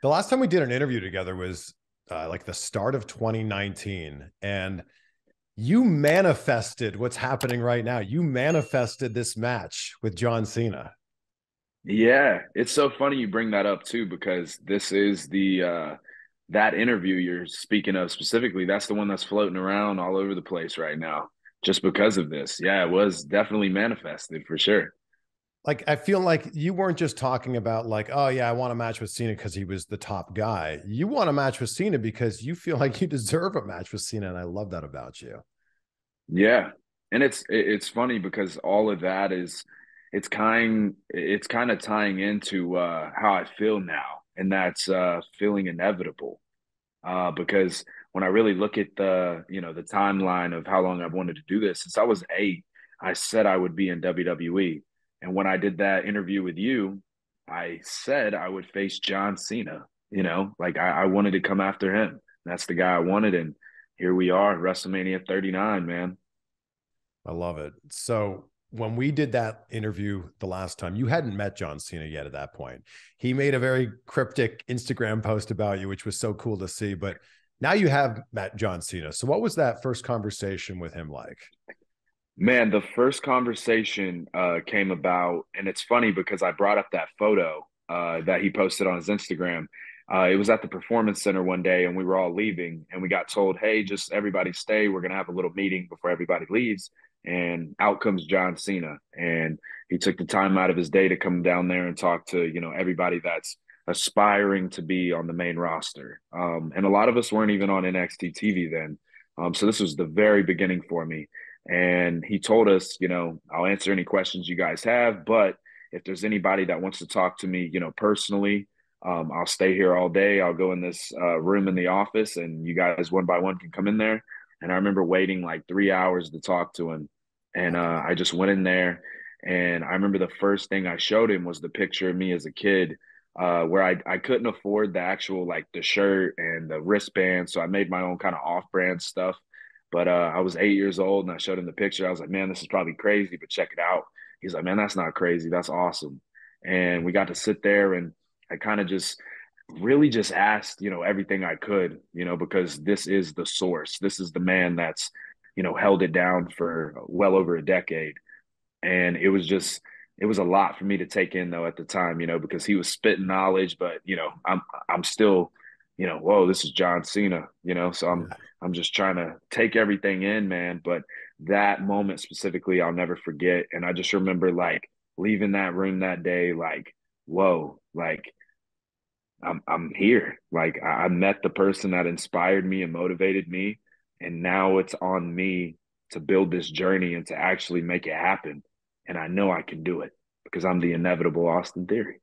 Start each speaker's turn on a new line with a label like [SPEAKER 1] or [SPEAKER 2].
[SPEAKER 1] The last time we did an interview together was like the start of 2019. And you manifested what's happening right now. You manifested this match with John Cena.
[SPEAKER 2] Yeah, it's so funny you bring that up too, because this is the that interview you're speaking of specifically. That's the one that's floating around all over the place right now, just because of this. Yeah, it was definitely manifested for sure.
[SPEAKER 1] Like, I feel like you weren't just talking about like, oh yeah, I want a match with Cena because he was the top guy. You want a match with Cena because you feel like you deserve a match with Cena. And I love that about you.
[SPEAKER 2] Yeah. And it's funny because all of that is it's kind of tying into how I feel now, and that's feeling inevitable. Because when I really look at the timeline of how long I've wanted to do this, since I was 8, I said I would be in WWE. And when I did that interview with you, I said I would face John Cena. Like I wanted to come after him. That's the guy I wanted, and here we are, WrestleMania 39, man.
[SPEAKER 1] I love it. So when we did that interview the last time, you hadn't met John Cena yet at that point. He made a very cryptic Instagram post about you, which was so cool to see. But now you have met John Cena. So what was that first conversation with him like?
[SPEAKER 2] Man, the first conversation came about, and it's funny because I brought up that photo that he posted on his Instagram. It was at the Performance Center one day, and we were all leaving, and we got told, "Hey, just everybody stay. We're gonna have a little meeting before everybody leaves." And out comes John Cena, and he took the time out of his day to come down there and talk to everybody that's aspiring to be on the main roster. And a lot of us weren't even on NXT TV then, so this was the very beginning for me. And he told us, I'll answer any questions you guys have, but if there's anybody that wants to talk to me, personally, I'll stay here all day. I'll go in this room in the office, and you guys one by one can come in there. And I remember waiting like 3 hours to talk to him. And I just went in there. And I remember the first thing I showed him was the picture of me as a kid, where I couldn't afford the actual, like, the shirt and the wristband. So I made my own kind of off brand stuff. But I was 8 years old, and I showed him the picture. I was like, man, this is probably crazy, but check it out. He's like, man, that's not crazy. That's awesome. And we got to sit there, and I kind of just really just asked, everything I could, because this is the source. This is the man that's, held it down for well over a decade. And it was a lot for me to take in though at the time, because he was spitting knowledge, but I'm still, whoa, this is John Cena, so
[SPEAKER 1] Yeah.
[SPEAKER 2] I'm just trying to take everything in, man. But that moment specifically, I'll never forget. And I just remember like leaving that room that day, like, whoa, like I'm here. Like I met the person that inspired me and motivated me. And now it's on me to build this journey and to actually make it happen. And I know I can do it because I'm the inevitable Austin Theory.